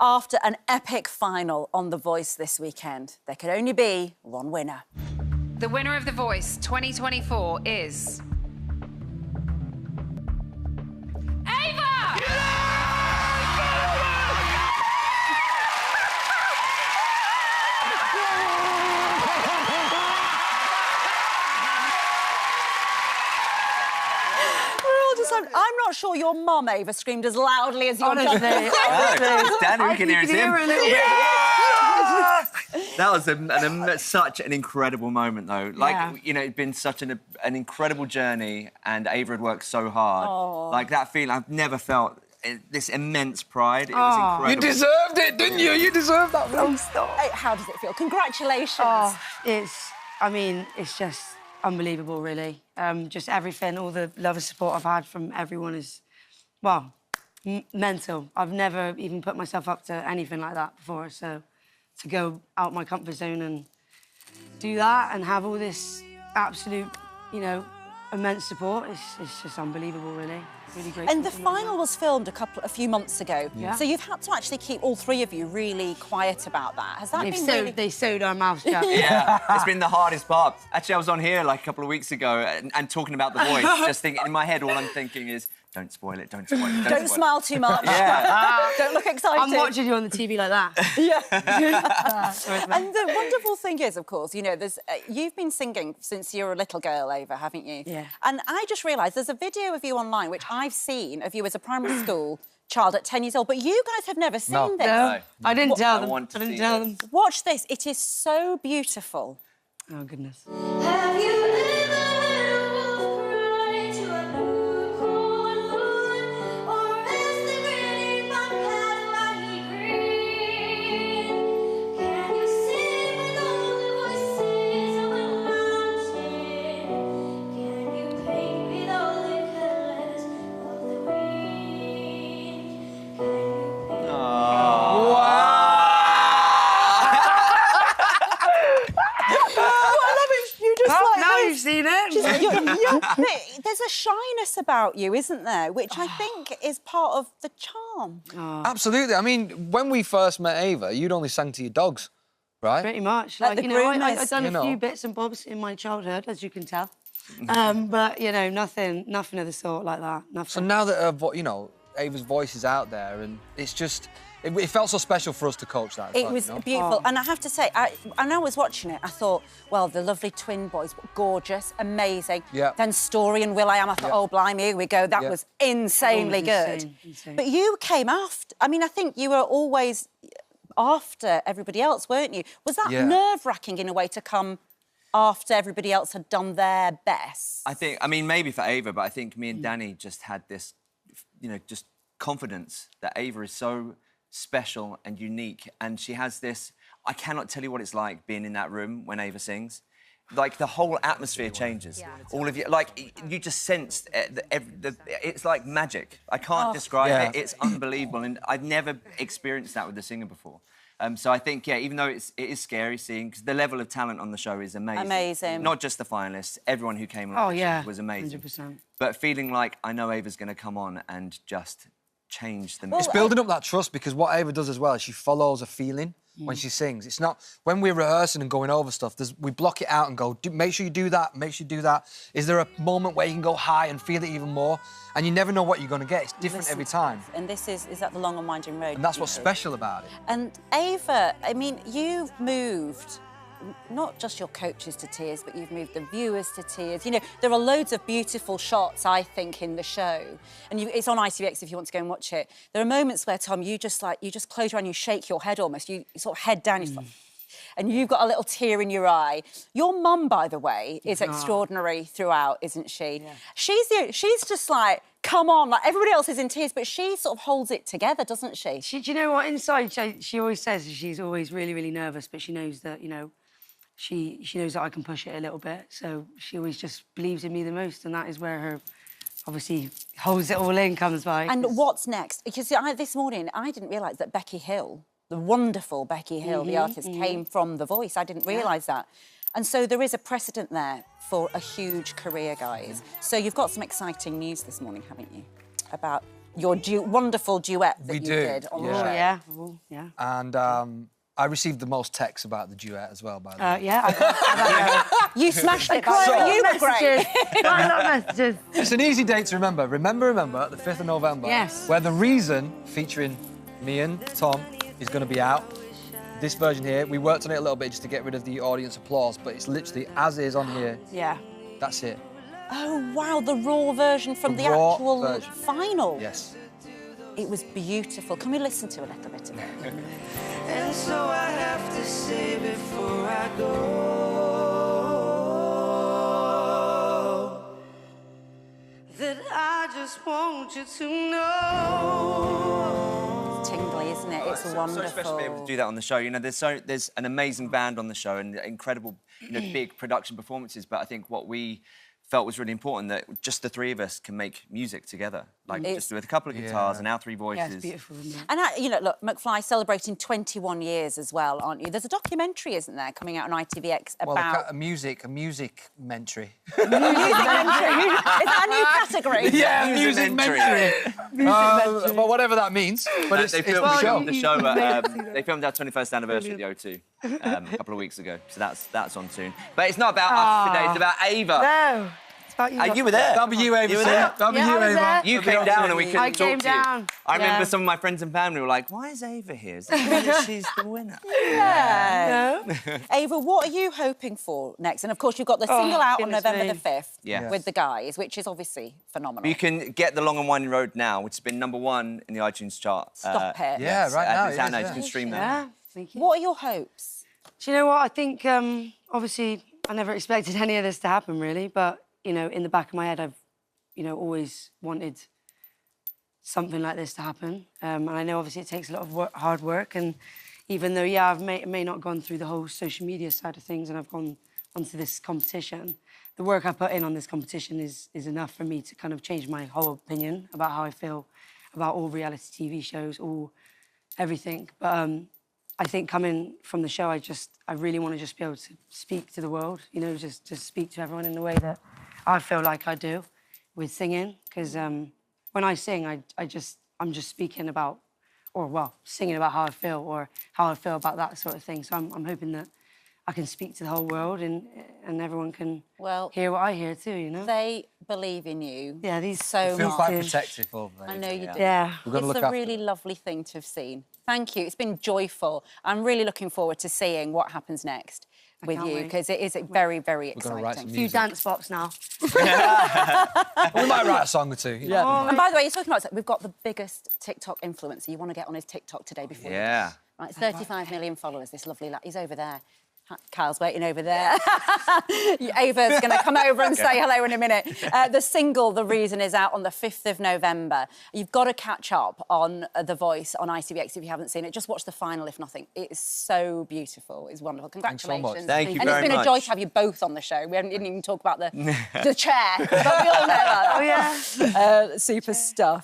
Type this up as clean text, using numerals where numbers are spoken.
After an epic final on The Voice this weekend, there could only be one winner. The winner of The Voice 2024 is... Ava! I'm not sure your mum, Ava, screamed as loudly as your dad. Danny, we can hear him. That was such an incredible moment, though. Like, you know, it'd been such an incredible journey, and Ava had worked so hard. Oh. Like, that feeling, I've never felt this immense pride. It was incredible. You deserved it, didn't you? You deserved that one. Hey, how does it feel? Congratulations. Oh, it's just unbelievable, really. Just everything, all the love and support I've had from everyone is, well, mental. I've never even put myself up to anything like that before, so to go out my comfort zone and do that and have all this absolute, you know, immense support, it's just unbelievable, really. Really great. And the final was filmed a few months ago, so you've had to actually keep all three of you really quiet about that. Has that been really... They sewed our mouths shut. Yeah, it's been the hardest part. Actually, I was on here like a couple of weeks ago and talking about The Voice, just thinking, in my head, all I'm thinking is, don't spoil it, don't spoil it, Don't smile too much. Don't look excited. I'm watching you on the TV like that. And the wonderful thing is, of course, you know, you've been singing since you were a little girl, Ava, haven't you? Yeah. And I just realised there's a video of you online, which I've seen, of you as a primary school child at 10 years old, but you guys have never seen this. No, I didn't tell them. I didn't tell them. Watch this. It is so beautiful. Oh, goodness. Have you ever heard a wolf cry to a blue corn moon? Or is the grinning bobcat mighty green? Can you sing with all the voices on the mountain? Can you paint with all the colours of the wind? Can you paint... Now you've seen it. There's a shyness about you, isn't there? Which I think is part of the charm. Absolutely. I mean, when we first met Ava, you'd only sang to your dogs, right? Pretty much. Like Like, the you know, I've groomers, done you a few know. bits and bobs in my childhood, as you can tell. But, you know, nothing of the sort like that. Nothing. So now that, you know, Ava's voice is out there, and it's just... It felt so special for us to coach that. It was beautiful. And I have to say, when I was watching it, I thought, well, the lovely twin boys, gorgeous, amazing. Yeah. Then Story and Will.i.am, I thought, oh, blimey, here we go. That was insanely good. Insane. But you came after. I mean, I think you were always after everybody else, weren't you? Was that nerve-wracking in a way to come after everybody else had done their best? I mean, maybe for Ava, but I think me and Danny just had this, you know, just confidence that Ava is so special and unique, and she has this... I cannot tell you what it's like being in that room when Ava sings. Like, the whole atmosphere changes. All of you... Like, you just sense... it's like magic. I can't describe it. It's unbelievable, and I've never experienced that with a singer before. So I think, even though it is scary seeing... Because the level of talent on the show is amazing. Amazing. Not just the finalists, everyone who came on was amazing. 100%. But feeling like I know Ava's going to come on and just... change them. It's building up that trust, because what Ava does as well is she follows a feeling when she sings. It's not... When we're rehearsing and going over stuff, we block it out and go, make sure you do that, make sure you do that. Is there a moment where you can go high and feel it even more? And you never know what you're going to get. It's different every time. And this is that the long and winding road? And that's what's special about it. And Ava, I mean, you've moved... not just your coaches to tears, but you've moved the viewers to tears. You know, there are loads of beautiful shots, I think, in the show. And it's on ITVX if you want to go and watch it. There are moments where, Tom, you just close your eye and you shake your head almost. You sort of head down, and you've got a little tear in your eye. Your mum, by the way, is extraordinary throughout, isn't she? Yeah. She's just like, come on, like everybody else is in tears, but she sort of holds it together, doesn't she? Do you know what? Inside, she always says she's always really, really nervous, but she knows that, you know, she knows that I can push it a little bit, so she always just believes in me the most, and that is where her, obviously, holds it all in comes by. And what's next? Because this morning, I didn't realise that Becky Hill, the wonderful Becky Hill, the artist, came from The Voice. I didn't realise that. And so there is a precedent there for a huge career, guys. So you've got some exciting news this morning, haven't you? About your wonderful duet that We you do, did on the yeah. show. Oh, yeah. Oh, yeah. And I received the most texts about the duet as well, by the way. Yeah, You smashed it. quite You were great. Quite a lot of messages. It's an easy date to remember. Remember, the 5th of November. Yes. Where The Reason, featuring me and Tom, is going to be out. This version here, we worked on it a little bit just to get rid of the audience applause, but it's literally as is on here. Yeah. That's it. Oh, wow, the raw version from the raw actual version. final. Yes. It was beautiful. Can we listen to a little bit of it? And so I have to say before I go that I just want you to know. It's tingly, isn't it? It's wonderful. So special to be able to do that on the show. You know, there's an amazing band on the show and incredible, big production performances. But I think what we felt was really important that just the three of us can make music together, like just with a couple of guitars and our three voices. Yeah, it's beautiful, isn't it? And, look, McFly celebrating 21 years as well, aren't you? There's a documentary, isn't there, coming out on ITVX about... Well, a music mentary. Is that a new category? Yeah, music mentary. But whatever that means. But it's They the filmed show. the show. They filmed our 21st anniversary at the O2 a couple of weeks ago, so that's on soon. But it's not about us today. It's about Ava. No. It's about you. You were there. That'll be you, Ava. You were there. That'll be Yeah, you, I was Ava. there. You came down and we couldn't I talk came to you. down. I remember Yeah. some of my friends and family were like, "Why is Ava here? Is that because she's the winner?" Yeah. Ava, what are you hoping for next? And, of course, you've got the single out on goodness November me. the 5th Yes. with the guys, which is obviously phenomenal. You can get The Long and Winding Road now, which has been #1 in the iTunes chart. Stop it. Yeah, right now It's it out is, now. yeah. You can stream that. Yeah, thank you. What are your hopes? Do you know what? I think, obviously, I never expected any of this to happen, really. But, in the back of my head, I've, always wanted something like this to happen. And I know, obviously, it takes a lot of hard work. And even though, yeah, I've may not gone through the whole social media side of things and I've gone onto this competition, the work I put in on this competition is enough for me to kind of change my whole opinion about how I feel about all reality TV shows, all everything. But I think coming from the show, I really want to just be able to speak to the world, just speak to everyone in the way that I feel like I do with singing. Because when I sing, I'm just speaking about, singing about how I feel or how I feel about that sort of thing. So I'm hoping that I can speak to the whole world and everyone can hear what I hear too, They believe in you. Yeah, these so Feel much. quite protective of them. I know you do. Yeah. We're gonna It's look a after really lovely thing to have seen. Thank you. It's been joyful. I'm really looking forward to seeing what happens next with can't you wait. because it is very, very We're gonna write some exciting. Few music. dance bops now. We might write a song or two. Yeah. And by the way, you're talking about we've got the biggest TikTok influencer. You want to get on his TikTok today before you Yeah. Right, 35 million followers, this lovely lad. He's over there. Kyle's waiting over there. Ava's going to come over and say hello in a minute. The single, The Reason, is out on the 5th of November. You've got to catch up on The Voice on ITVX if you haven't seen it. Just watch the final, if nothing. It is so beautiful. It's wonderful. Thanks so Congratulations. much. Thank you and very it's been much. a joy to have you both on the show. We didn't even talk about the chair, but we all know that. Oh, yeah. Super stuff.